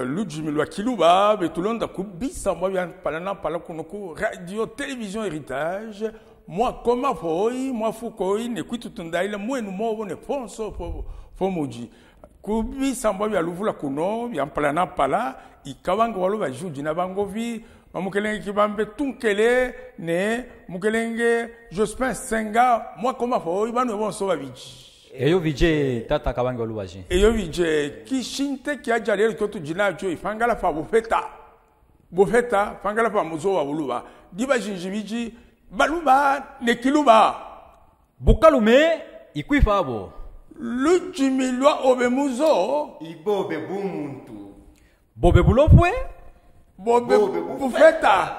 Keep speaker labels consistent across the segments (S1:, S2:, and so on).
S1: Ludjimilwa Kiluba, Betulonda Kubisa, moi, Palana, Palakunoku, Radio, Télévision, Héritage, moi, comme Foy, moi, Foukoy, Nekuitu Tundaïla, moi, nous m'avons ne ponso, Fomoji. Kubisa, moi, Yalouvoula Kuno, Yampalana Pala, Ikawanga Waluva Judina Bangovi, Mukelenge Kibambe Tunkele, Ne, Mukelenge, Jospin Senga, moi, comme Foy, nous avons sauvé.
S2: Eyo vije tata kabango luwaji.
S1: Eyo vije kishinte kia jalele kotu jina jo ifangala fa bufeta fangala fa muzo wa buluba diba jinjibiji baluba ne kiluba
S2: bukalume ikwifabo
S1: lujimilwa obe muzo
S3: ibobe bumuntu
S2: bobe bulopwe
S1: bobe bufeta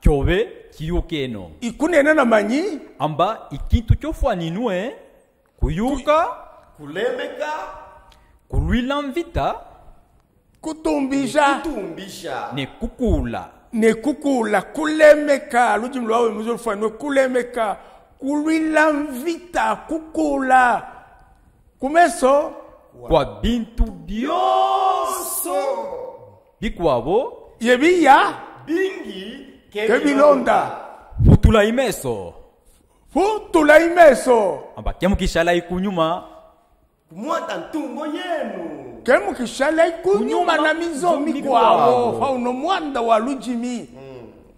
S2: kyobe kiyokeno
S1: ikunena na manyi
S2: amba ikintu kyofwa ninue kuyuka,
S3: kulemeka,
S2: kulwilamvita,
S1: kutumbisha,
S2: ne kukula,
S1: kulemeka, lujimlwa we muzo fano kulemeka, kulwilamvita, kukula, kumeso,
S2: kwa bintu bioso, bikwabo,
S1: yebiya,
S3: bingi,
S1: kebilonda,
S2: futula imeso.
S1: Futula imeso.
S2: Amba kemu kishala ikunyuma.
S3: Kumwata ntumbo yenu.
S1: Kemu kishala ikunyuma na mizo mikwao. Fauno mwanda wa lujimi.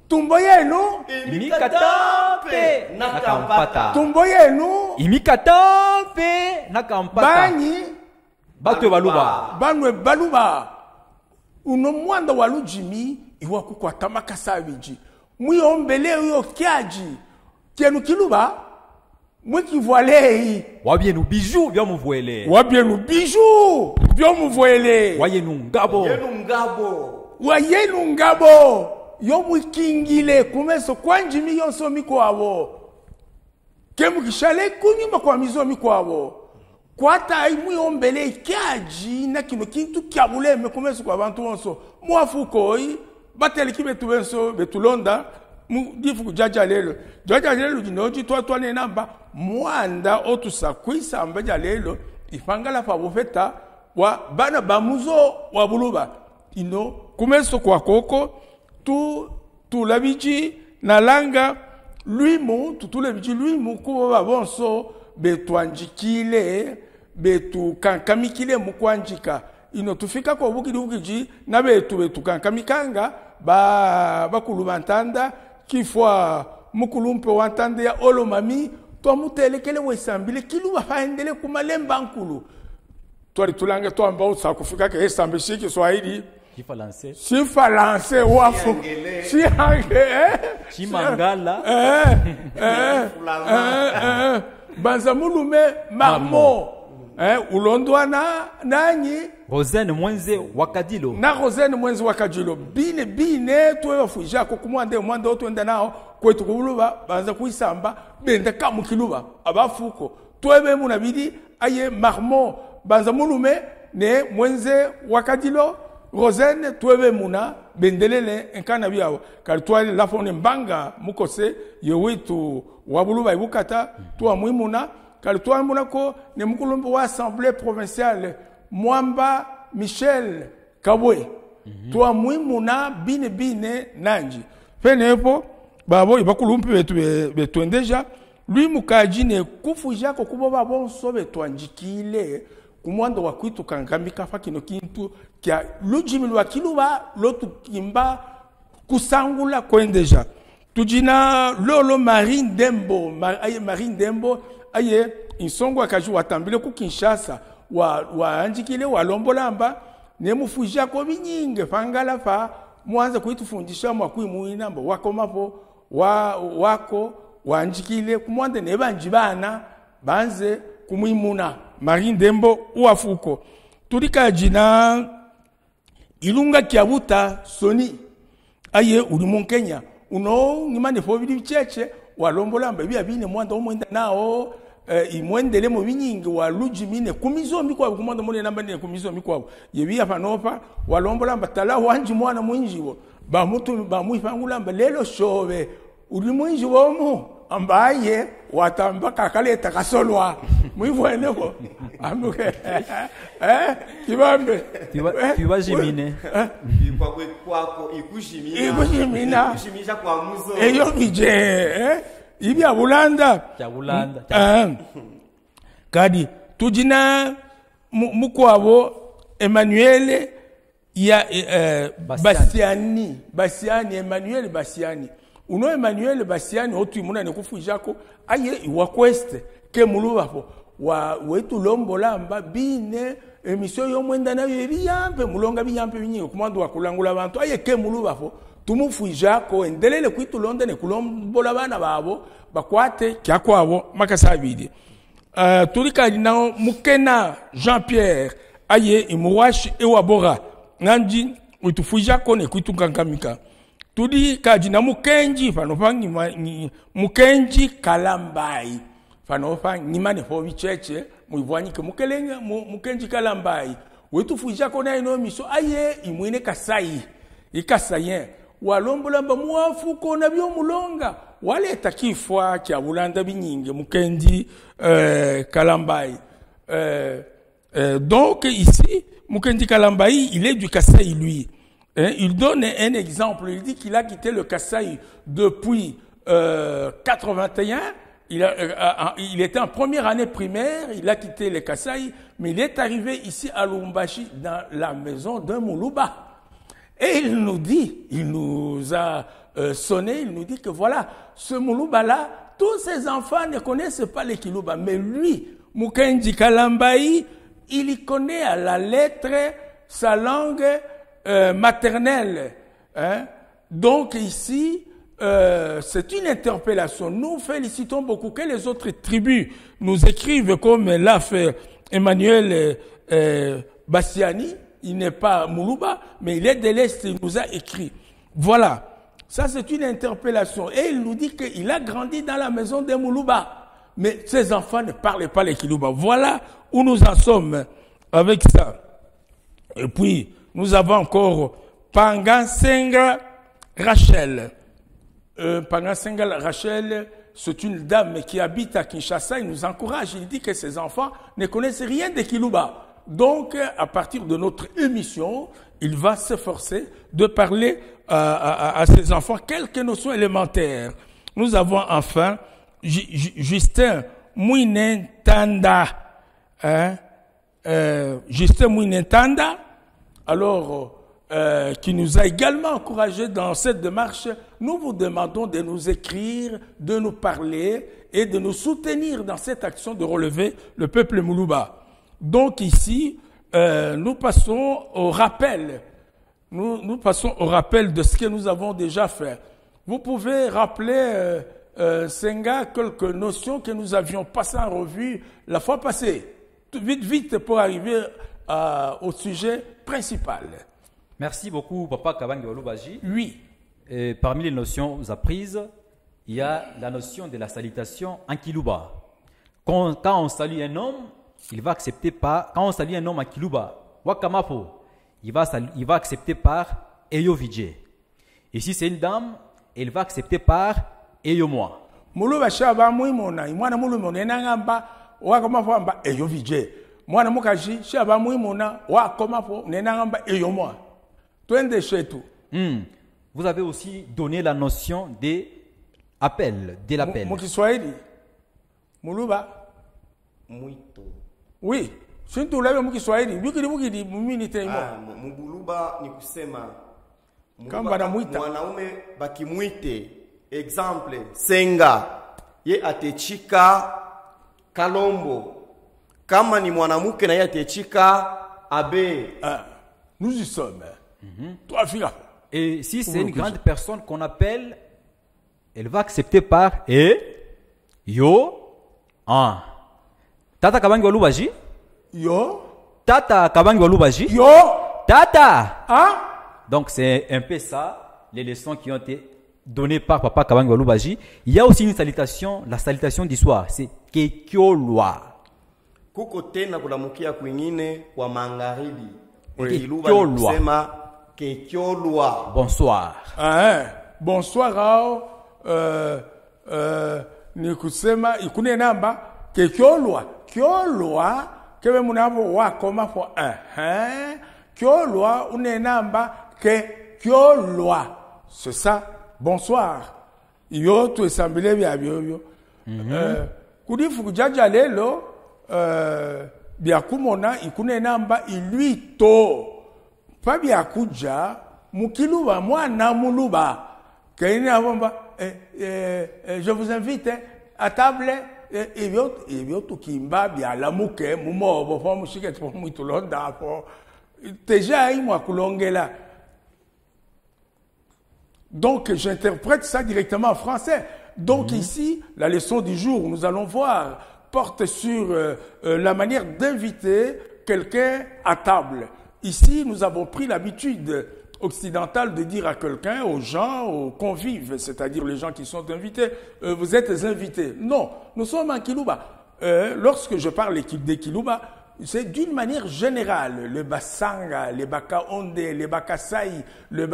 S1: Tumbo yenu.
S2: Imikatape nakampata.
S1: Tumbo yenu.
S2: Imikatape nakampata.
S1: Banyi.
S2: Batwe baluba.
S1: Banwe baluba. Uno mwanda wa lujimi. Iwa kukwa tamaka saviji. Mwiyombele uyo kiaji. Kienu kiluba, mwiki voilei.
S2: Wabienu bijou, vya mvuele.
S1: Wabienu bijou, vya mvuele.
S2: Wayenu ngabo.
S1: Wayenu ngabo. Yo mwikingile, kumeso kwanjimi yonso miko avo. Kemu kishale kunyuma kwa mizo miko avo. Kwata imu yombele kiaji, na kino kintu kiabule me kumeso kwa bantu onso. Mwafukoi, bateli kibetu benso, betulonda. Difu jaja lelo jinoji twa ne namba mwanda otusa kwisa ambaja lelo ifangala fa bufeta wa bana bamuzo wa buluba ino kumeso kwa koko tu labiji na langa luimu tutulebiji luimu kuba bonso betwanjikile betu kankamikile mukwanjika ino tufika kwa bukiji na betu kankamikanga bakulubantanda kifwa mukulumpe wantande ya olo mami to mutelekele wesambile kiluba faendele kumalemba nkulu twari tulange to amba utsa kufika ke esambe shiki swahili Chifalance wafu
S2: Chimangala
S1: Banza mulume marmo ulondwa nanyi
S2: Rosene mwenze wakadilo
S1: na Rosene mwenze wakadilo bine tuwe wafujako kumwande otu enda nao kwetu kubuluba banza kuisamba benda kamukiluba abafuko tuwe munabidi aye marmo banza mulume ne mwenze wakadilo Rosene tuwe muna bendelele enkana biawo kalitwali lafone mbanga mukose yewitu wabuluba ibukata tuwa muimuna kalitwali munako ne mukulumbu wa assemblée provinciale Mwamba Michel Kabwe tuwa muimuna bine nanji fenepo babo ibakulumpi betu endeja lui mukajine kufujako kubo babonso betwanjikile kumwando wa kwitu kangamika fakino kintu kya lujimilwa kiluba lotu kimba kusangula kwendeja tujina lolo Marine Dembo Marine Dembo aye insongo akaju watambile ku Kinshasa wa anjikile wa lombolamba ne mufujia ko binyinge fangala fa mwanza kuitufundisha mwakui muinamba wakomapo wako wanjikile kumwande ne banjibana banze kumwimuna Marine Dembo uafuko tulika jina ilunga kiabuta soni aye uli mu Kenya uno ngimane fo bili cheche walombolamba bia bine mwanda omwenda nao imwendele mu binyingi waluji mine kumizombi kwa kumanda mune namba ne kumizombi kwa yebi afanopa walombolamba tala wanji mwana mwinjiwo ba mutu ba muifangulamba lelo shobe uli mwinji womo ambaye watamba kakaleta kasolwa muivweneko amuke kibambe
S2: Tibajimine.
S3: Kwa kwako ikushimina.
S1: Ikushimina.
S3: Ikushimisha kwa muzo.
S1: Eyo bije ibi abulanda
S2: Chagulanda.
S1: kadi tujina mukwabo Emmanuel ya Basiani Emmanuel Basiani uno Emmanuel Basiani otu imuna ne kufujako aye iwakweste ke mulubapo wa wetu lombolamba bine emission yo mwenda na biyampe mulonga biyampe binyingo kumando wakulangula abantu aye ke mulubapo tumufujako endelele kwitu londa ne kulombola bana babo bakwate kyakwabo makasabidi tulika dinao mukena Jean-Pierre aye imuwashi ewabora nandi utufujako ne kwitu kankamika tudi kajina mukenji fanofangi mukenji kalambai fanofangi nimane fo bicheche muivwanyi ke mukelenga mukenji kalambai wetufujako na ino miso aye imwine kasai ikasayen walombolamba muafuko na byo mulonga waleta kifwa kya bulanda binyinge mukenji kalambai donc ici mukenji kalambai il est du Kasai lui. Il donne un exemple, il dit qu'il a quitté le Kasaï depuis 81, il était en première année primaire, il a quitté le Kasaï, mais il est arrivé ici à Lubumbashi dans la maison d'un Muluba. Et il nous dit, il nous a sonné, il nous dit que voilà, ce Muluba-là, tous ses enfants ne connaissent pas les Kiluba, mais lui, Mukenji Kalambai, il y connaît à la lettre sa langue maternelle. Hein? Donc ici, c'est une interpellation. Nous félicitons beaucoup que les autres tribus nous écrivent comme l'a fait Emmanuel Bassiani. Il n'est pas Muluba, mais il est de l'Est, il nous a écrit. Voilà. Ça, c'est une interpellation. Et il nous dit qu'il a grandi dans la maison des Muluba. Mais ses enfants ne parlent pas les Kiluba. Voilà où nous en sommes avec ça. Et puis, nous avons encore Pangasenga Rachel. Pangasenga Rachel, c'est une dame qui habite à Kinshasa. Il nous encourage. Il dit que ses enfants ne connaissent rien de Kiluba. Donc, à partir de notre émission, il va s'efforcer de parler à ses enfants quelques notions élémentaires. Nous avons enfin Justin Mouinentanda. Justin Mouinentanda, alors, qui nous a également encouragés dans cette démarche. Nous vous demandons de nous écrire, de nous parler et de nous soutenir dans cette action de relever le peuple Muluba. Donc ici, nous passons au rappel. Nous passons au rappel de ce que nous avons déjà fait. Vous pouvez rappeler, Senga, quelques notions que nous avions passées en revue la fois passée. Vite pour arriver au sujet principal.
S2: Merci beaucoup, Papa Kabangi Walubaji.
S1: Oui.
S2: Et parmi les notions apprises, il y a la notion de la salutation en Kiluba. Quand on salue un homme, il va accepter par, quand on salue un homme en Kiluba, Wakamapo, il va accepter par Eyo Vijay. Et si c'est une dame, elle va accepter par Eyo Moi.
S1: Muluba shaba muimona, imwana mulumona enangamba wakamapo amba Eyo Vijay. Mwana mukaji shaba muimona wakamapo nenangamba Eyo Moi. Twende chetu.
S2: Vous avez aussi donné la notion de l'appel.
S1: Mukiswahili. Muluba.
S3: Muito.
S1: Oui. Shintu ulabe mukiswahili. Bukidi muminite imo.
S3: Mubuluba ni kusema
S1: kamba na muita.
S3: Mwanaume bakimwite. Exemple, Senga. Ye atechika Kalombo. Kama ni mwanamke na ye atechika Abe.
S1: Nous y sommes. Toi, fille.
S2: Et si c'est une grande personne qu'on appelle, elle va accepter par yo, Tata Kabangi Walubaji.
S1: Yo.
S2: Tata Kabangi Walubaji.
S1: Yo.
S2: Tata.
S1: Hein?
S2: Donc c'est un peu ça, les leçons qui ont été données par Papa Kabango Lubaji. Il y a aussi une salutation, la salutation du soir, c'est Kekiolwa.
S3: Kuko tena kulamukia kwingine kwa magharibi.
S2: Oui.
S3: Kiluba ni kusema kekiolwa.
S2: Bonsoir.
S1: Ah, bonsoir ao ni kusema ikune namba kekiolwa. Kiolwa kebe munavo wakoma fo kiolwa une namba kekiolwa. C'est ça. Bonsoir. Iyo tu esambile bya byo. Kudifu kujaja lelo byakumona ikune namba iluito. Pa byakuja mukiluba mwana muluba. Kaini avomba je vous invite à table ebyo tukimba byalamuke mumobo fo mushike fo mwitulonda fo teja imwa kulongela. Donc, j'interprète ça directement en français. Donc, ici, la leçon du jour, nous allons voir, porte sur la manière d'inviter quelqu'un à table. Ici, nous avons pris l'habitude occidentale de dire à quelqu'un, aux gens, aux convives, c'est-à-dire les gens qui sont invités, vous êtes invités. Non, nous sommes en Kiluba. Lorsque je parle des Kiluba, c'est d'une manière générale. Le Basanga, le Bakaonde, le Bakasai, le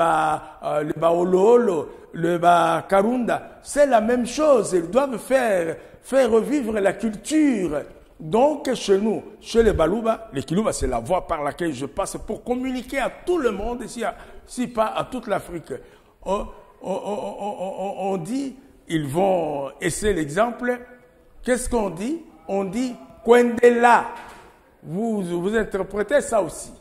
S1: Baololo, le Bakarunda, c'est la même chose. Ils doivent faire revivre la culture. Donc, chez nous, chez les Baluba, les Kiluba, c'est la voie par laquelle je passe pour communiquer à tout le monde, si pas à toute l'Afrique. On dit, ils vont essayer l'exemple. Qu'est-ce qu'on dit? On dit Kwendela. Vous interprétez ça aussi.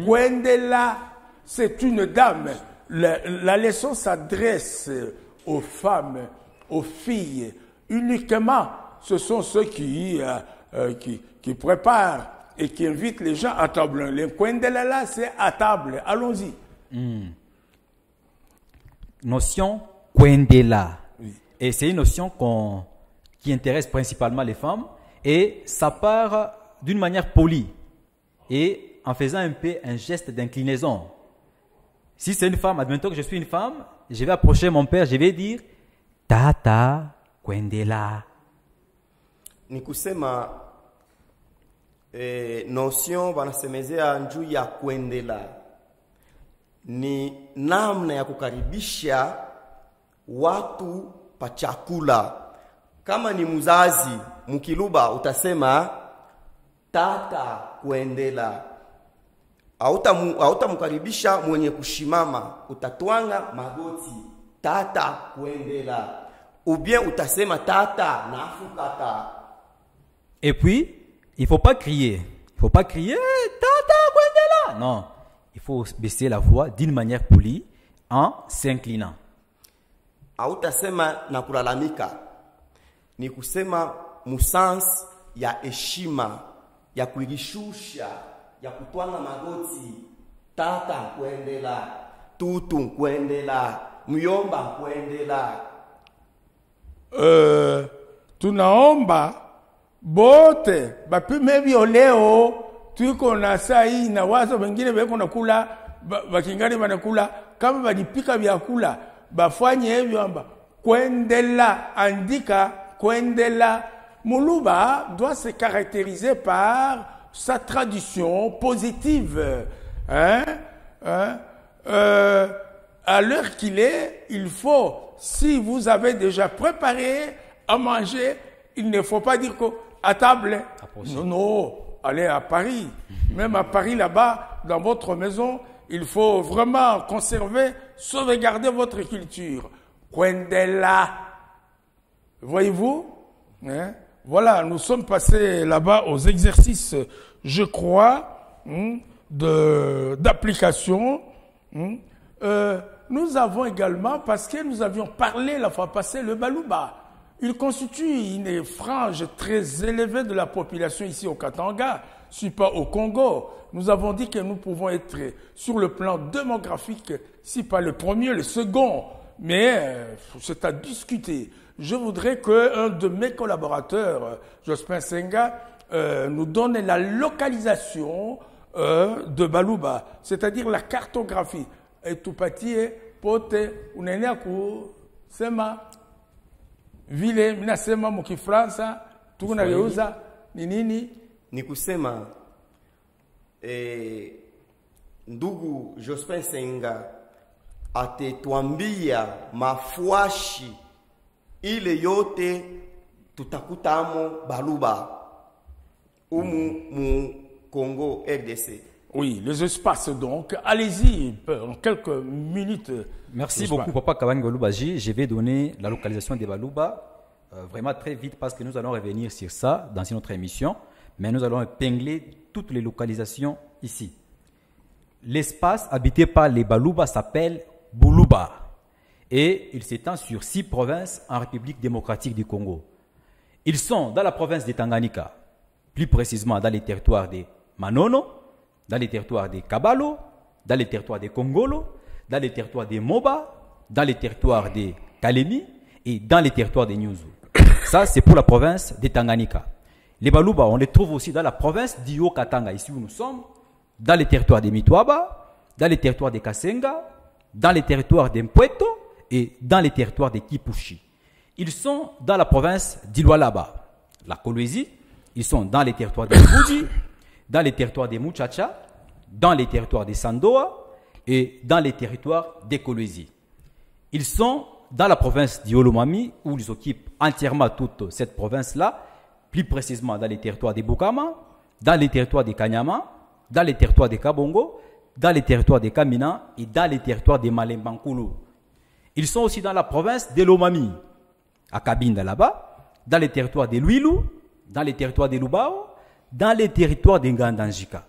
S1: Kwendela, c'est une dame. La leçon s'adresse aux femmes, aux filles. Uniquement, ce sont ceux qui préparent et qui invitent les gens à table. Le Kwendela là, c'est à table. Allons-y.
S2: Notion Kwendela.
S1: Oui.
S2: Et c'est une notion qui intéresse principalement les femmes. Et ça part d'une manière polie et en faisant un peu un geste d'inclinaison. Si c'est une femme, admettons que je suis une femme, je vais approcher mon père, je vais dire Tata Kwendela.
S3: Ni kusema notion wanasemezea njuu ya kwendela ni namna ya kukaribisha watu pa chakula. Kama ni mzazi mkiluba utasema Tata Kwendela. Hautamkaribisha mwenye kushimama, utatwanga magoti Tata Kwendela. Ou bien utasema Tata nafukata.
S2: Et puis, il faut pas crier. Il faut pas crier Tata Kwendela. Non, il faut baisser la voix d'une manière polie en s'inclinant.
S3: Hautasema na kulalamika. Ni kusema musans ya heshima, ya kuirishusha, ya kutwanga magoti. Tata Kwendela, tutu Kwendela, myomba Kwendela.
S1: Tunaomba bote bapime violeo tuko na saa hii na wazo wengine weko nakula bakingani wanakula kama balipika vyakula bafanye hivyo amba Kwendela, andika Kwendela. Muluba doit se caractériser par sa tradition positive. À l'heure qu'il est, il faut, si vous avez déjà préparé à manger, il ne faut pas dire qu'à table. Non, allez à Paris. Même à Paris, là-bas, dans votre maison, il faut vraiment conserver, sauvegarder votre culture. Kwendela. Voyez-vous? Voilà, nous sommes passés là-bas aux exercices, je crois, d'application. Nous avons également, parce que nous avions parlé la fois passée, le Baluba. Il constitue une frange très élevée de la population ici au Katanga, si pas au Congo. Nous avons dit que nous pouvons être sur le plan démographique, si pas le premier, le second. Mais c'est à discuter. Je voudrais qu'un de mes collaborateurs, Jospin Senga, nous donne la localisation de Baluba, c'est-à-dire la cartographie. Et tout parti pote unenea kusema vile minasema mukifransa tukunageuza ni nini?
S3: Ni kusema ndugu Jospin Senga atetuambia mafuashi ile yote tutakutamo Baluba mu Congo RDC.
S1: Oui, les espaces donc. Allez-y, en quelques minutes.
S2: Merci beaucoup, Papa Kabang Balubaji. Je vais donner la localisation des Baluba vraiment très vite parce que nous allons revenir sur ça dans une autre émission. Mais nous allons épingler toutes les localisations ici. L'espace habité par les Baluba s'appelle Buluba et il s'étend sur 6 provinces en République démocratique du Congo. Ils sont dans la province de Tanganyika, plus précisément dans les territoires de Manono, dans les territoires de Kabalo, dans les territoires de Kongolo, dans les territoires de Moba, dans les territoires de Kalemi et dans les territoires de Nyuzu. Ça, c'est pour la province de Tanganyika. Les Baluba, on les trouve aussi dans la province d'Io-Katanga, ici où nous sommes, dans les territoires de Mitwaba, dans les territoires de Kasenga, dans les territoires de Mpweto et dans les territoires de Kipushi. Ils sont dans la province d'Ilwalaba, la Kolwezi. Ils sont dans les territoires de Mbuji, dans les territoires de Muchacha, dans les territoires de Sandoa et dans les territoires de Kolwezi. Ils sont dans la province d'Iolomami, où ils occupent entièrement toute cette province-là, plus précisément dans les territoires de Bukama, dans les territoires de Kanyama, dans les territoires de Kabongo, dans les territoires de Kamina et dans les territoires de Malembankulu. Ils sont aussi dans la province de Lomami, à Kabinda là-bas, dans les territoires de Luilu, dans les territoires de Lubao, dans les territoires de Ngandanjika.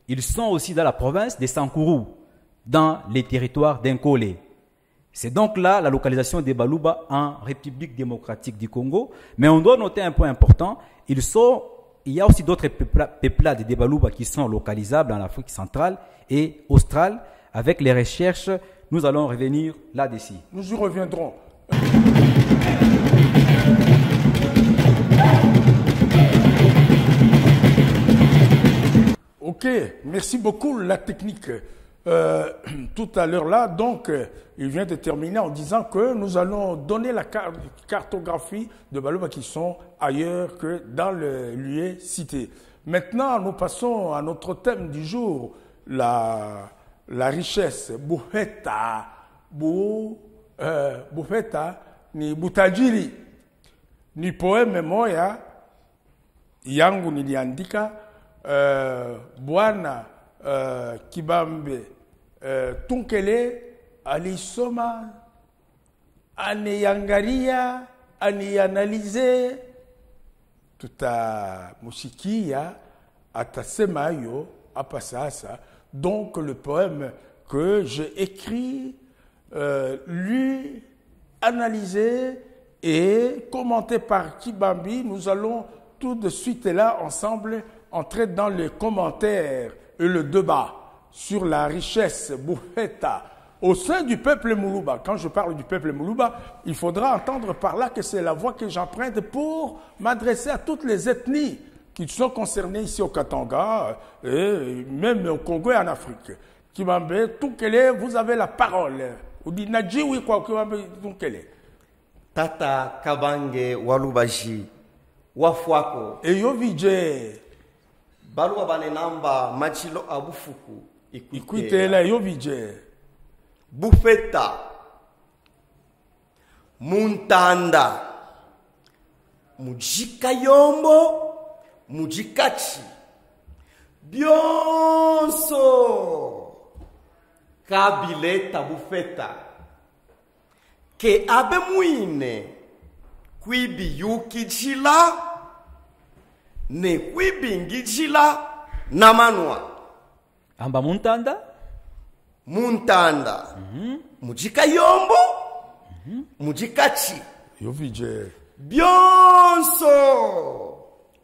S2: Ils sont aussi dans la province de Sankuru, dans les territoires d'Nkole. C'est donc là la localisation des Baluba en République démocratique du Congo. Mais on doit noter un point important. Il y a aussi d'autres peuplades des Baluba qui sont localisables en Afrique centrale et australe. Avec les recherches, nous allons revenir là-dessus.
S1: Nous y reviendrons. Ok, merci beaucoup la technique. Tout à l'heure là, donc, il vient de terminer en disant que nous allons donner la cartographie de Baluba qui sont ailleurs que dans le lieu cité. Maintenant, nous passons à notre thème du jour, la richesse. Bufeta, ni butajiri, ni poeme moya, yangu niliandika, Bwana Kibambe Tunkele alisoma, aniangalia, anianalize, tutamusikia atasema yo hapa sasa. Donc le poème que j'ai écrit, lu, analysé et commenté par Kibambi, nous allons tout de suite là ensemble entrer dans les commentaires et le débat sur la richesse Bufeta au sein du peuple Muluba. Quand je parle du peuple Muluba, il faudra entendre par là que c'est la voix que j'emprunte pour m'adresser à toutes les ethnies qui sont concernées ici au Katanga et même au Congo et en Afrique. Kibambe Tunkele, vous avez la parole. Ou dit Nadjiwi quoi, Kibambe Tunkele.
S3: Tata Kabange Walubaji Wafuako.
S1: Et yo vije.
S3: Baluba banenamba machilo abufuku.
S1: Ikuitela yo vije.
S3: Bufeta. Muntanda. Mujika yombo. Mujikachi. Bionso. Kabileta bufeta. Ke abe muine. Kwibi yuki jila. Ne kwibi ngijila. Namanwa.
S2: Amba muntanda.
S3: Muntanda. Mujika yombo. Mujikachi.
S1: Yo vije.
S3: Bionso.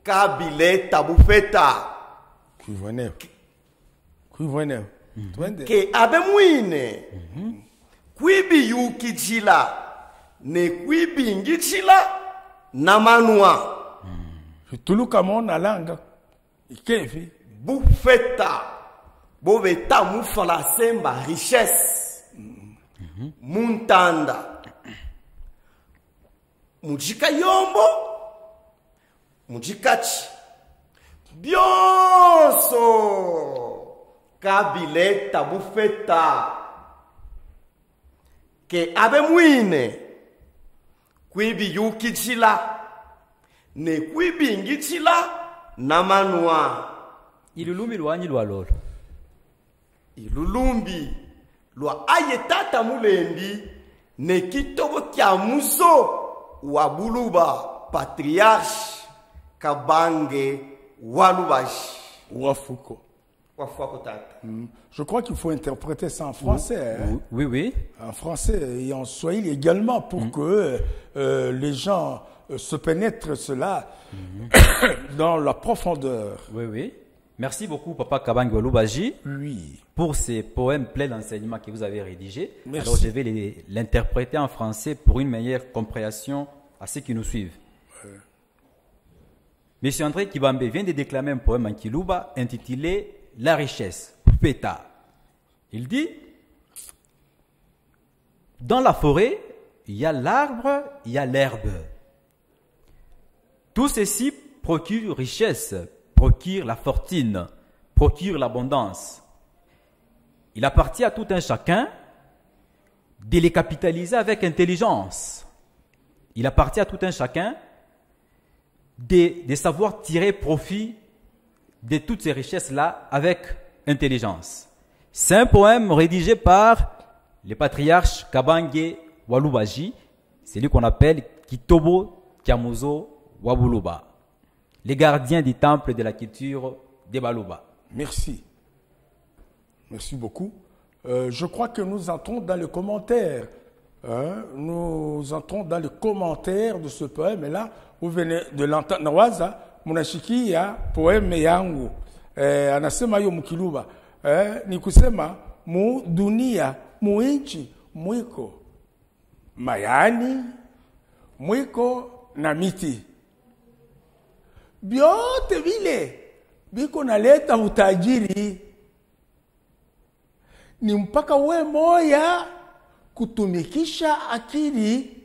S3: Kabileta bufeta.
S1: Kuivone.
S3: Ke abe muine. Kwibi yuki jila. Ne kwibi ngijila. Namanwa.
S1: Tuluka mona langa. Ikefi.
S3: bufeta bobeta mufala semba richesse muntanda mujika yombo mujikachi bionso kabileta bufeta ke abe mwine kwibi yukichila ne kwibi ngichila na manua
S2: ilulumbi lwanyi lwa lolo
S3: ilulumbi lwa ayetata mulembi ne kitobo kya muso wa buluba patriarche Kabange Walubaji
S1: Wafuko.
S3: Wafuko tata.
S1: Je crois qu'il faut interpréter ça en français. Hein?
S2: Oui, oui.
S1: En français et en swahili également pour que les gens se pénètrent cela dans la profondeur.
S2: Oui, oui. Merci beaucoup, Papa Kabange Walubaji,
S1: Oui.
S2: pour ces poèmes pleins d'enseignements que vous avez rédigés.
S1: Merci.
S2: Alors, je vais l'interpréter en français pour une meilleure compréhension à ceux qui nous suivent. Monsieur André Kibambe vient de déclamer un poème en Kiluba intitulé La richesse, Peta. Il dit: dans la forêt, il y a l'arbre, il y a l'herbe. Tout ceci procure richesse, procure la fortune, procure l'abondance. Il appartient à tout un chacun de les capitaliser avec intelligence. Il appartient à tout un chacun de savoir tirer profit de toutes ces richesses-là avec intelligence. C'est un poème rédigé par le patriarche Kabange Walubaji, c'est lui qu'on appelle Kitobo Kiamuzo Wabuluba, les gardiens du temple de la culture des Baluba.
S1: Merci. Merci beaucoup. Je crois que nous entrons dans le commentaire. Hein? Nous entrons dans le commentaire de ce poème. Et là, vous venez de l'entendre. Nawaza, munashiki ya poème yangu. Anasema yo mkiluba. Ni kusema mu dunia, mu inchi, mwiko mayani, mwiko na miti. Byote vile biko naleta utajiri. Ni mpaka we moya kutumikisha akili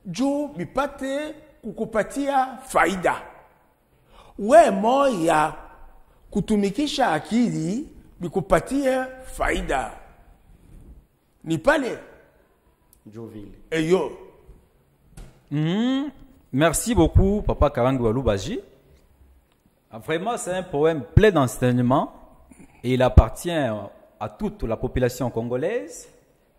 S1: juu bipate kukupatia faida. We moya kutumikisha akili bikupatie faida. Ni pale
S3: Jovile.
S1: eyo.
S2: Merci beaucoup, Papa Kabange Walubaji. Vraiment, c'est un poème plein d'enseignements et il appartient à toute la population congolaise,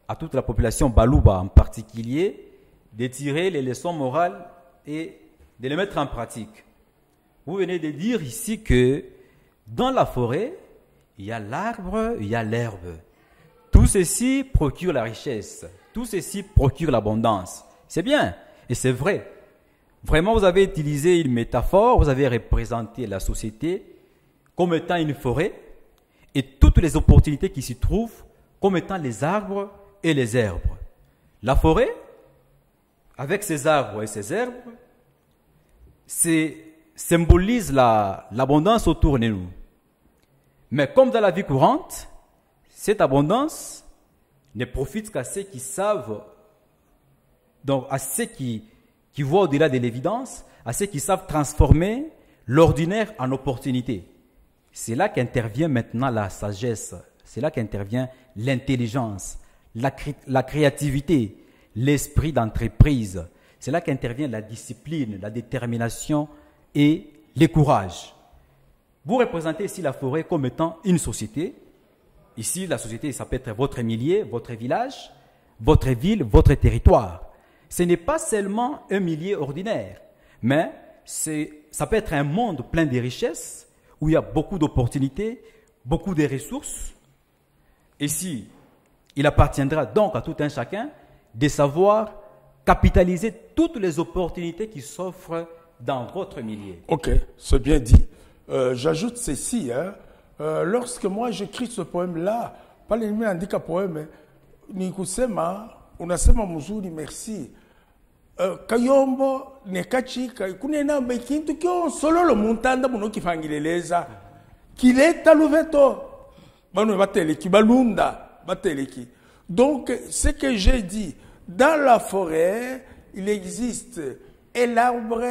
S2: à toute la population Baluba en particulier, de tirer les leçons morales et de les mettre en pratique. Vous venez de dire ici que dans la forêt, il y a l'arbre, il y a l'herbe. Tout ceci procure la richesse, tout ceci procure l'abondance. C'est bien et c'est vrai. Vraiment, vous avez utilisé une métaphore, vous avez représenté la société comme étant une forêt et toutes les opportunités qui s'y trouvent comme étant les arbres et les herbes. La forêt, avec ses arbres et ses herbes, symbolise l'abondance autour de nous. Mais comme dans la vie courante, cette abondance ne profite qu'à ceux qui savent, donc à ceux qui voient au-delà de l'évidence, à ceux qui savent transformer l'ordinaire en opportunité. C'est là qu'intervient maintenant la sagesse, c'est là qu'intervient l'intelligence, la créativité, l'esprit d'entreprise. C'est là qu'intervient la discipline, la détermination et le courage. Vous représentez ici la forêt comme étant une société. Ici, la société, ça peut être votre millier, votre village, votre ville, votre territoire. Ce n'est pas seulement un millier ordinaire, mais ça peut être un monde plein de richesses, où il y a beaucoup d'opportunités, beaucoup de ressources. Ici, il appartiendra donc à tout un chacun de savoir capitaliser toutes les opportunités qui s'offrent dans votre milieu.
S1: Ok, c'est bien dit. J'ajoute ceci. Hein. Lorsque moi j'écris ce poème-là, pas l'ennemi indique un poème, ni kusema, unasema mzuri, merci. Kayombo nekachika kunena mbekintu kyo sololo muntanda muno kifangileleza qu'il est à l'ouverture. Donc, ce que j'ai dit, dans la forêt, il existe et l'arbre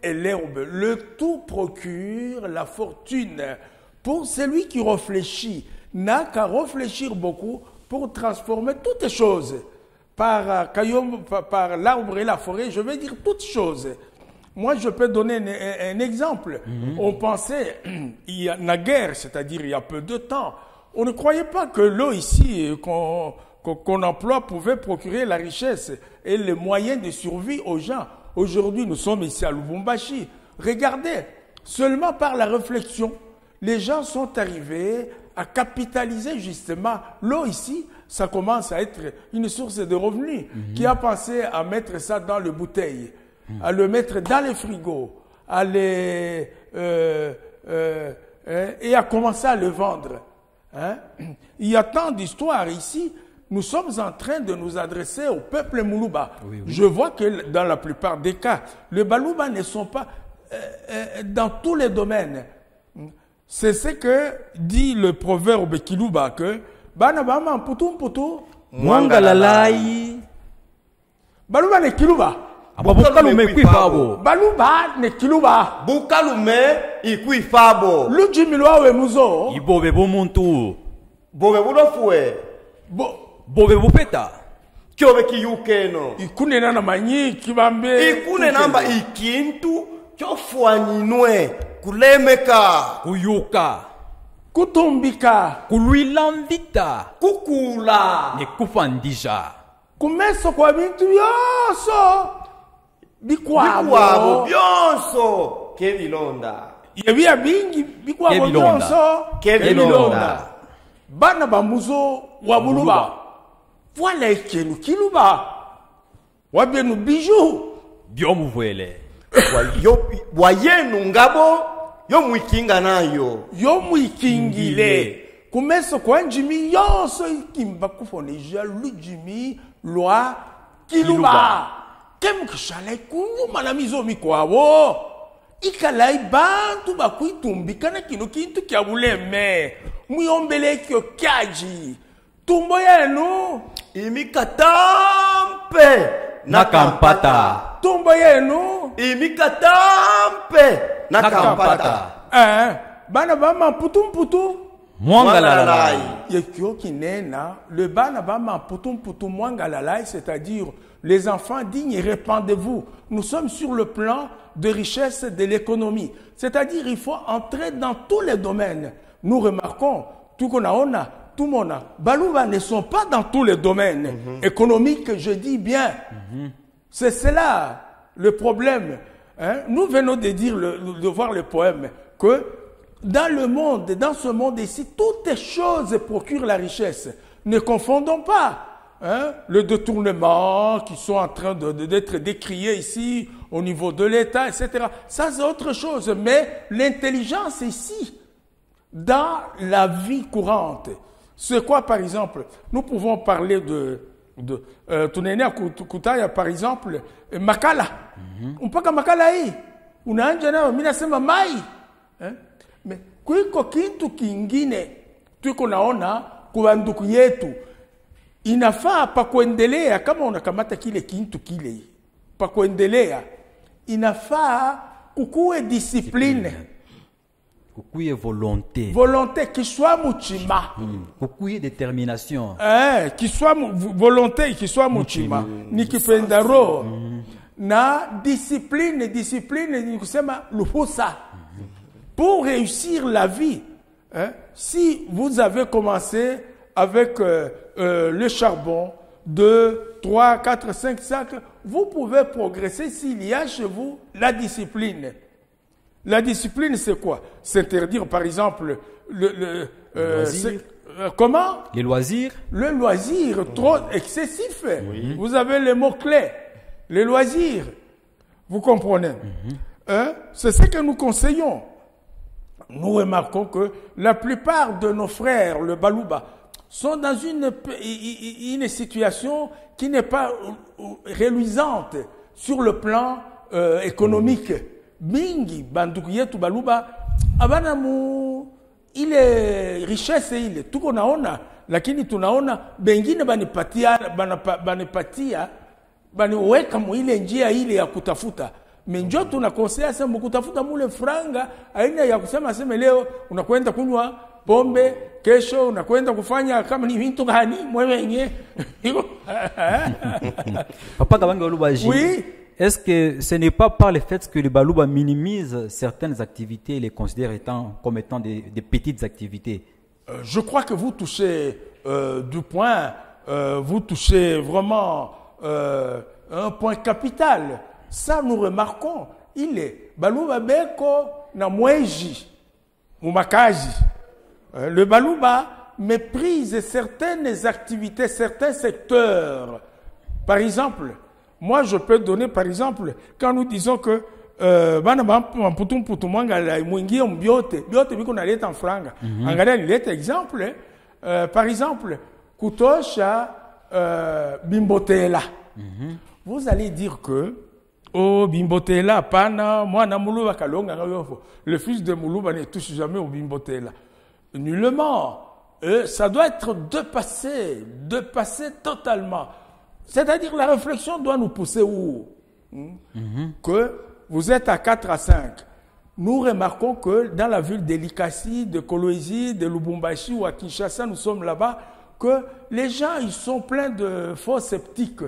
S1: et l'herbe. Le tout procure la fortune. Pour celui qui réfléchit, n'a qu'à réfléchir beaucoup pour transformer toutes les choses. Par l'arbre et la forêt, je vais dire toutes choses. Moi, je peux donner un exemple. On pensait, il y a la guerre, c'est-à-dire il y a peu de temps, on ne croyait pas que l'eau ici qu'on emploie pouvait procurer la richesse et les moyens de survie aux gens. Aujourd'hui, nous sommes ici à Lubumbashi. Regardez, seulement par la réflexion, les gens sont arrivés à capitaliser justement l'eau ici. Ça commence à être une source de revenus. Qui a pensé à mettre ça dans les bouteilles, à le mettre dans les frigos, à et à commencer à le vendre. Hein? Il y a tant d'histoires ici. Nous sommes en train de nous adresser au peuple Muluba. Oui. Je vois que dans la plupart des cas, les Baluba ne sont pas dans tous les domaines. C'est ce que dit le proverbe Kiluba, que Banabama putum putu
S2: Mwangalalai
S1: Baluba ne Kiluba.
S2: Ababukalume kwifabo.
S1: Baluba ne Kiluba.
S3: Bukalume ikwifabo.
S1: Luji milwa we muzo.
S2: Ibobe bomuntu.
S3: Bobe budofue.
S2: Bobe bupeta.
S3: Kyobe kiyukeno.
S1: Ikune na manyi kibambe.
S3: Ikune namba ikintu kyofuanyinwe kulemeka.
S2: Kuyuka.
S1: Kutumbika.
S2: Kuluilambita.
S3: Kukula.
S2: Nekufandisha.
S1: Kumeso kwa bintu byoso.
S3: Bikwabo byonso kebilonda.
S1: Yebia bingi bikwabo byonso
S3: kebilonda.
S1: Bana bamuzo wabuluba. Voilà ekenu kiluba. Wabenu bijou.
S2: Byomuvuele.
S3: Wayenu ngabo yo mwikinga nayo.
S1: Yo mwikingile. Kumeso kwa njimi yonso ikimba kufoneja lujimi lwa kiluba. Kemu kishalai kunyuma na mizomi kwabo. Ikalai bantu bakuitumbika na kino kintu kya buleme. Muyombele kyo kyaji. Tumbo yenu
S3: imikatampe nakampata.
S1: Tumbo yenu
S3: imikatampe nakampata.
S1: Bana bama putum putum
S2: Mwangalalai.
S1: Yekyo kinena, le bana bama putum putum mwangalalai, c'est-à-dire les enfants dignes, répandez-vous. Nous sommes sur le plan de richesse de l'économie. C'est-à-dire il faut entrer dans tous les domaines. Nous remarquons, tout qu'on a, tout le monde a. Baluba ne sont pas dans tous les domaines économiques, je dis bien. C'est cela le problème. Hein? Nous venons de dire, de voir le poème, que dans le monde, dans ce monde ici, toutes les choses procurent la richesse. Ne confondons pas le détournement qui sont en train d'être décriés ici au niveau de l'État, etc. Ça, c'est autre chose. Mais l'intelligence ici, dans la vie courante, c'est quoi, par exemple? Nous pouvons parler Tunenia Kutaya, par exemple, Makala. Mpaka Makala hii. Unaanja nao, mina sema mai. Mais kuiko kintu kingine tuko naona kwa ndugu yetu inafaa pa kuendelea kama unakamata kile kintu kile pa kuendelea inafaa kukuwe discipline
S2: kukuye
S1: volonté qui soit muchima
S2: kukuye détermination
S1: qui soit volonté qui soit muchima nikipendaro na discipline ni kusema luhusa. Pour réussir la vie, si vous avez commencé avec le charbon, 2, 3, 4, 5 sacs, vous pouvez progresser s'il y a chez vous la discipline. La discipline, c'est quoi? S'interdire, par exemple, comment?
S2: Les loisirs.
S1: Le loisir, trop excessif. Oui. Vous avez les mots-clés. Les loisirs. Vous comprenez? C'est ce que nous conseillons. Nous remarquons que la plupart de nos frères, le Baluba, sont dans une situation qui n'est pas reluisante sur le plan économique. Mingi, Bandukuyetu Baluba, abanamu ile richesse ile tuko naona, lakini tunaona bengine banipatia baniweka ile njia ile ya kutafuta. Menjo tunakosea sema kutafuta mule franga aina ya kusema sema leo unakwenda kunywa pombe, kesho unakwenda kufanya kama ni vitu gani mwenyewe.
S2: Papa Kabange Olubaji.
S1: Oui.
S2: Est-ce que ce n'est pas par le fait que le Balouba minimise certaines activités et les considère comme étant des petites activités?
S1: Je crois que vous touchez du point, vous touchez vraiment un point capital. Ça, nous remarquons. Il est Balouba Beko na Mweji, Mumakaji. Le Balouba méprise certaines activités, certains secteurs. Par exemple, moi, je peux donner, par exemple, quand nous disons que par exemple, Kutosha Bimbotela. Vous allez dire que oh Bimbotela, pana, moi na Moulouba Kalonga, le fils de Moulouba ne touche jamais au Bimbotela. Nullement. Ça doit être dépassé totalement. C'est-à-dire la réflexion doit nous pousser où? Que vous êtes à 4 à 5. Nous remarquons que dans la ville de Likasi, de Kolwezi, de Lubumbashi ou à Kinshasa, nous sommes là-bas, que les gens ils sont pleins de faux sceptiques.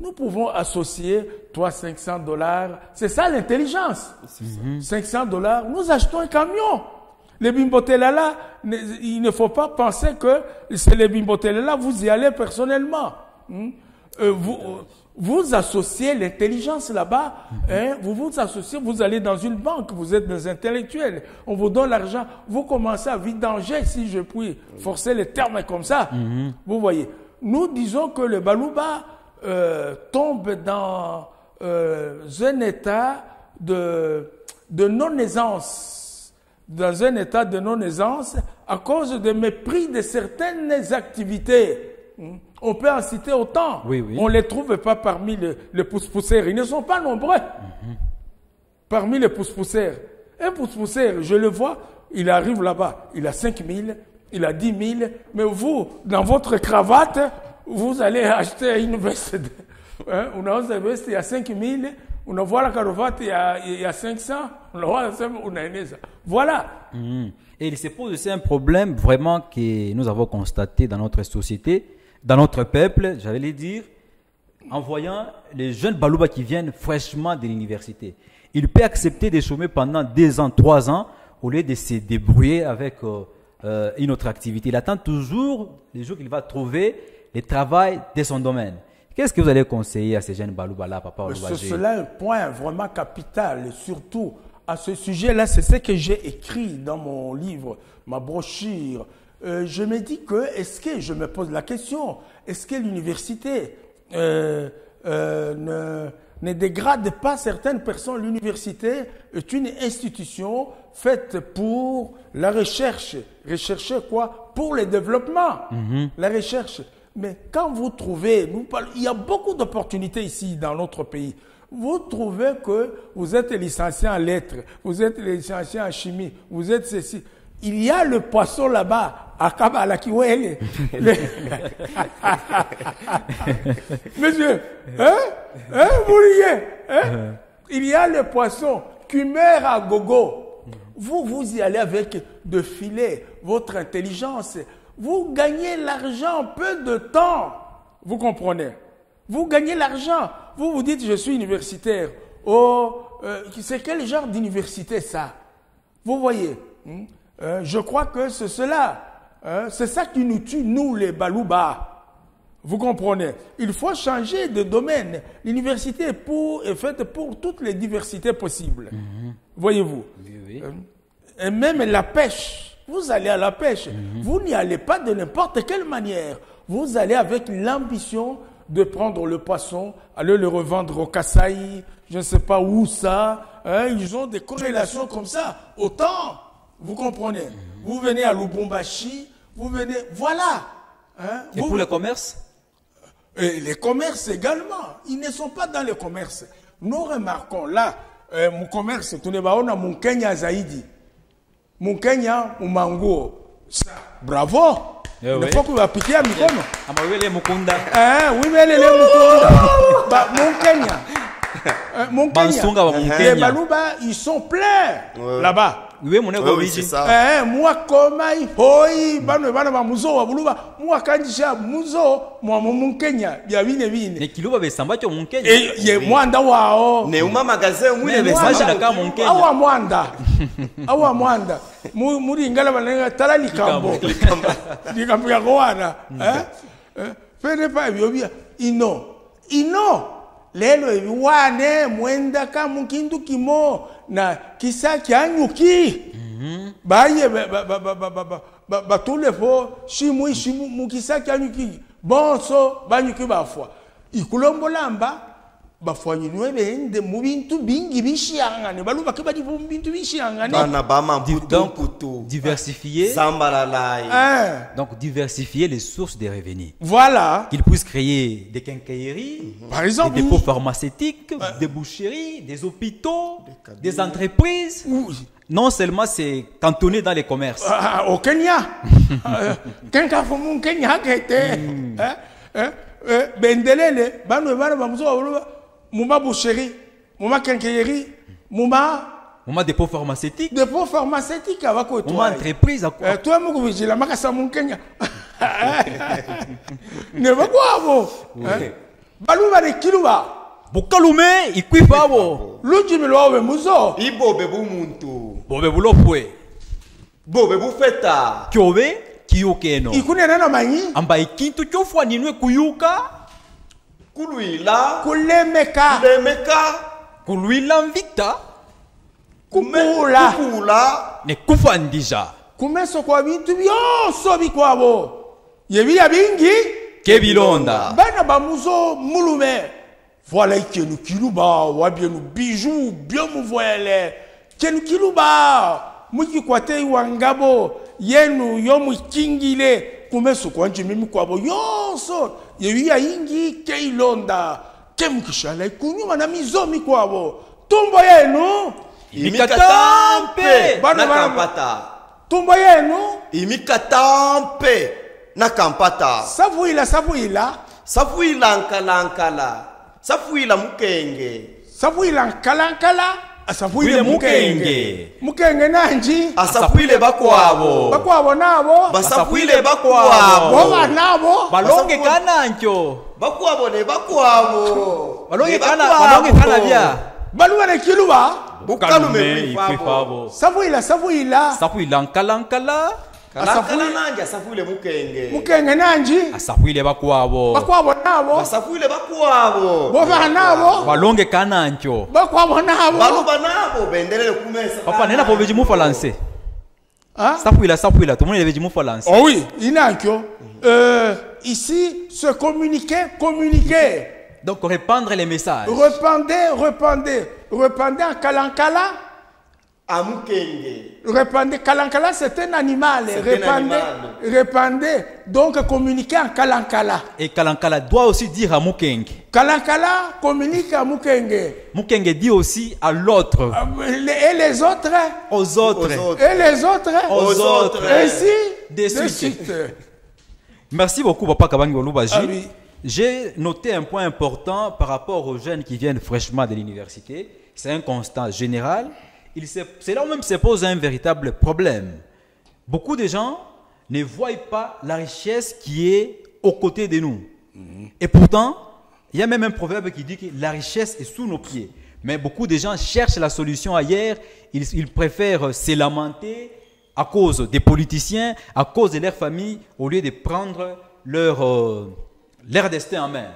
S1: Nous pouvons associer toi $500. C'est ça l'intelligence. $500, nous achetons un camion. Les Bimbotela là, il ne faut pas penser que c'est les Bimbotela là, vous y allez personnellement. Vous associez l'intelligence là-bas, vous associez, vous allez dans une banque, vous êtes des intellectuels, on vous donne l'argent, vous commencez à vidanger, si je puis forcer les termes comme ça. Vous voyez, nous disons que le Balouba tombe dans un état de non-aisance, dans un état de non-aisance à cause de mépris de certaines activités. On peut en citer autant.
S2: Oui, oui.
S1: On ne les trouve pas parmi les pousse-pousseurs. Ils ne sont pas nombreux. Parmi les pousse-pousseurs. Un pousse-pousseur, je le vois, il arrive là-bas. Il a 5 000, il a 10 000. Mais vous, dans votre cravate, vous allez acheter une veste. On a une veste, il y a 5 000. On a voit la cravate, il y a 500. On a voilà.
S2: Et il se pose aussi un problème vraiment que nous avons constaté dans notre société, dans notre peuple, j'allais le dire, en voyant les jeunes Balouba qui viennent fraîchement de l'université. Il peut accepter de chômer pendant 2 ans, 3 ans, au lieu de se débrouiller avec une autre activité. Il attend toujours les jours qu'il va trouver le travail de son domaine. Qu'est-ce que vous allez conseiller à ces jeunes Balouba-là, Papa Olubaji?
S1: Cela est un point vraiment capital, et surtout à ce sujet-là, c'est ce que j'ai écrit dans mon livre, ma brochure. Je me dis que, je me pose la question, est-ce que l'université ne dégrade pas certaines personnes? L'université est une institution faite pour la recherche. Rechercher quoi? Pour le développement. La recherche. Mais quand vous trouvez, il y a beaucoup d'opportunités ici dans notre pays. Vous trouvez que vous êtes licencié en lettres, vous êtes licencié en chimie, vous êtes ceci. Il y a le poisson là-bas, à Kabalakiwele. Monsieur, vous riez, il y a le poisson qui meurt à gogo. Vous y allez avec de filets, votre intelligence. Vous gagnez l'argent en peu de temps. Vous comprenez? Vous gagnez l'argent. Vous vous dites, je suis universitaire. C'est quel genre d'université ça? Vous voyez? Je crois que c'est cela. C'est ça qui nous tue, nous, les Balouba. Vous comprenez? Il faut changer de domaine. L'université est faite pour toutes les diversités possibles. Voyez-vous?
S2: Oui.
S1: Et même la pêche. Vous allez à la pêche. Vous n'y allez pas de n'importe quelle manière. Vous allez avec l'ambition de prendre le poisson, aller le revendre au Kasaï, je ne sais pas où ça. Ils ont des corrélations comme ça. Autant, vous comprenez. Vous venez à Lubumbashi, vous venez, voilà.
S2: Et pour le commerce?
S1: Et les commerces également. Ils ne sont pas dans le commerce. Nous remarquons là, mon commerce, tout n'est pas, on a mon Kenya Zaidi. Mukenya mumanguo. Bravo.
S2: Eh
S1: Il
S2: oui.
S1: faut que va piquer à mikono.
S2: Amawele Mukunda.
S1: Oui, mais les mukunda. Mukenya.
S2: Bansunga wa
S1: Les
S2: Mukenya.
S1: Baluba, ils sont pleins là-bas.
S2: Oui, mon ego
S3: Oui, c'est
S2: biji.
S3: ça.
S1: Moi koma hoi bano bana ba muzo wa buluba moi kanjisha muzo mwa Mukenya bya bine.
S2: Ne kiluba besamba cho Mukenya.
S1: Ye mwanda wao.
S3: Neuma magazin mwile
S2: Mais
S3: besamba.
S2: ça, j'ai la Mukenya.
S1: Awa mwanda. Awa mwanda. Muri ngala bana tala likambo. Likambo ya koana. Fere pa biobia. Ino. Lelo ebiwane mwenda ka mukindu kimo na kisa kyanyuki. Baye batule fo shimu mukisa kyanyuki. Bonso banyuki bafwa. Ikulombolamba bafwanyinwe bende mu bintu bingi bishiyangane baluba ke badi mu bintu bishiyangane.
S3: Bana bama
S2: Donc,
S3: putu.
S2: diversifier.
S3: Zambalalai.
S2: Donc, diversifier les sources de revenus.
S1: Voilà.
S2: Qu'ils puissent créer des quincailleries,
S1: Par exemple,
S2: des dépôts pharmaceutiques, des boucheries, des hôpitaux, des entreprises. Non seulement c'est cantonné dans les commerces.
S1: Au Kenya. Kenka fumu Kenya kete. Bendelele bano bana bamuzo baluba muma boucherie, muma quincaillerie,
S2: Moment dépôt pharmaceutique,
S1: dépôt pharmaceutique avako
S2: moment entreprise à quoi?
S1: toi moko vigila makasa mu Kenya. Ne bakwabo. Baluba de kiluba.
S2: Bukalume, ikwifabo.
S1: Lujimilo wawe muzo.
S3: Ibo bebu muntu.
S2: Bobe bulopwe.
S3: Bo bebu feta.
S2: Kyobe, kiyokeno.
S1: Ikune nana manyi.
S2: Amba ikintu kyofwa ninwe kuyuka.
S3: Kuluila.
S1: Kulemeka.
S3: Kulemeka.
S2: Kuluila mvita.
S1: Kukula.
S3: Kukula.
S2: Ne kufandija.
S1: Kumeso kwa bintu byonso bikwabo. Yebiya bingi.
S2: Kebilonda.
S1: Bana bamuzo mulume. Voilà ikenu kiluba wabienu bijou bien mu voyele. Kenu kiluba muki kwate wangabo yenu yo mukingile kumeso kwa njimi kwabo yonso yebiya ingi keilonda kemukishala ikunyuma na mizomi kwabo. Tumbo yenu
S2: Imikatampe.
S3: Na kampata.
S1: tumbo yenu
S3: Imikatampe. Na kampata.
S1: savuila
S3: Safuila nkala. Safuila mukenge.
S1: savuila nkalankala asavuile mukenge nanji
S3: Asafuile bakwabo.
S1: bakwabo nabo
S3: Basafuile bakwabo.
S1: boba nabo
S2: Balonge kanancho.
S3: Bakwabo ne bakwabo.
S2: Balonge kana bia.
S1: baluwa ne kiluba
S3: Bukalume
S2: ikwifabo.
S3: kwifabo.
S1: savuila
S2: Safuila nkalankala.
S3: Kalankala nanja asafuile mukenge.
S1: mukenge nanji
S2: Asafuile bakwabo.
S1: bakwabo nabo
S3: Basafuile bakwabo.
S1: boba nabo
S2: Balonge kanancho.
S1: bakwabo nabo
S3: Baluba nabo bendelele kumesa.
S2: Papa nena po veji mu français.
S1: Hein?
S2: Safuila, tout le monde est veji mu français.
S1: Oh oui, inankyo. Ici, se communiquer.
S2: Donc répandre les messages.
S1: Répandez en kalankala.
S3: Amukenge.
S1: Répandez, kalankala c'est un animal.
S3: C'est un animal.
S1: Répandez, donc communiquer en kalankala.
S2: Et Kalankala doit aussi dire à Mukenge.
S1: Kalankala communique à Mukenge.
S2: Mukenge dit aussi à l'autre.
S1: Et les autres.
S2: Aux autres.
S1: Et les autres.
S2: Aux autres.
S1: Ainsi
S2: De
S1: de
S2: suite.
S1: suite.
S2: Merci beaucoup, Papa Kabangi Olubaji.
S1: Ah oui.
S2: J'ai noté un point important par rapport aux jeunes qui viennent fraîchement de l'université. C'est un constat général. C'est là où même se pose un véritable problème. Beaucoup de gens ne voient pas la richesse qui est aux côtés de nous. Et pourtant, il y a même un proverbe qui dit que la richesse est sous nos pieds. Mais beaucoup de gens cherchent la solution ailleurs. Ils préfèrent se lamenter à cause des politiciens, à cause de leur famille, au lieu de prendre leur destin en main.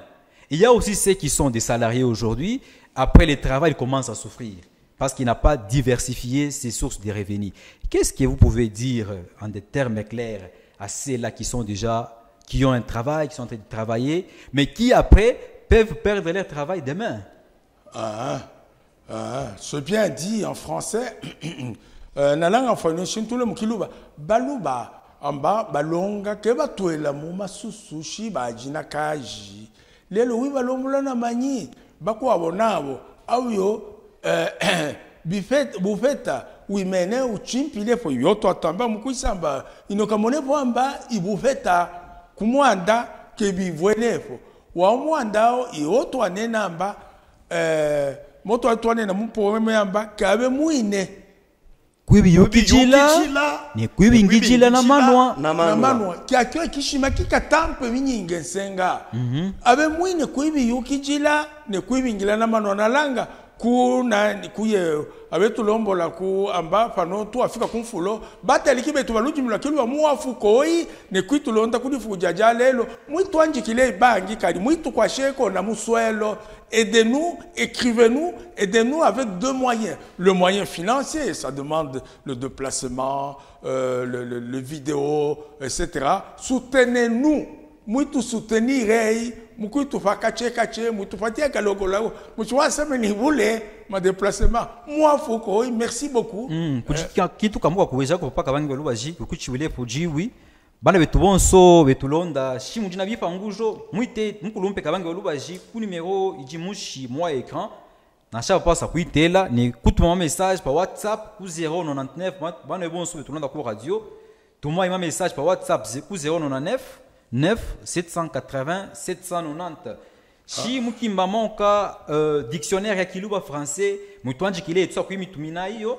S2: Il y a aussi ceux qui sont des salariés aujourd'hui. Après le travail, ils commencent à souffrir parce qu'il n'a pas diversifié ses sources de revenus. Qu'est-ce que vous pouvez dire en des termes clairs à ceux-là qui ont un travail, qui sont en train de travailler, mais qui après peuvent perdre leur travail demain?
S1: C'est bien dit en français. Na langue en français, tout le monde qui louba, baluba, amba, balonga, keba tuela muma susushi, bajina kaji. Lelo wi balomula na mani, bako abonabo, awyo, bufeta, uimene uchimpile po yoto atamba mukuisamba inokamone bwamba ibuveta kumwanda kebivwelepo wa mwandao yoto anenamba moto atwanena mupome yamba kabe muine
S2: kwibiyukijila ni kwibingijila na manwa
S1: kyakyo kishima kikatampe binyinge nsenga abe mwine kwibiyukijila ne kwibingila na manwa nalanga kuna kuye abetulombola ku amba pano tu afika kumfulo bataliki betu balujimula kilwa muafu koi ne kwitulonda kudifuja jalelo mwitu anjikile bangi kali mwitu kwa sheko na muswelo. Aidez-nous, écrivez-nous, aidez-nous avec deux moyens. Le moyen financier, ça demande le déplacement, le vidéo, etc. Soutenez-nous. Mwitu soutenir mwitu fa kache mwitu fatia kaloko lao mwitu waseme ni vule ma déplacement moi foko merci beaucoup
S2: kitu kamuka kuweza kupaka bangi balubaji kuchiwile fujiwi bana betu bonso betulonda shimu jina bifa ngujo mwite mkulumpe kabangi balubaji ku numero ijimushi moi écran na chaque pas kuitela ni kutuma message par WhatsApp ku 099 bana bonso betulonda ku radio tuma ma message par WhatsApp ku 099 9 780 790. Si mukimba monka dictionnaire ya kiluba français mutwanji kile tso kwimitumina hiyo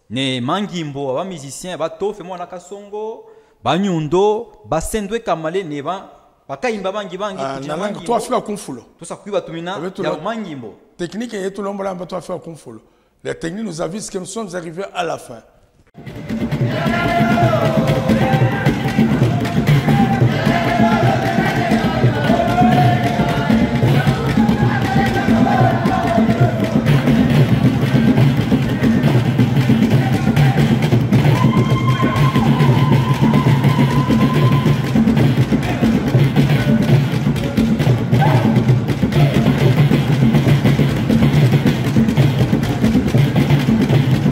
S2: ne mangimbo ba musicien ba tofe mwana kasongo ba nyundo ba sendwe kamale ne ba bakaimba bangi
S1: kujina mangi to afika kumfulo
S2: to sa kwiba tumina ya mangimbo
S1: technique yetu lombola mba to afika kumfulo la technique nous a vu que nous sommes arrivés à la fin.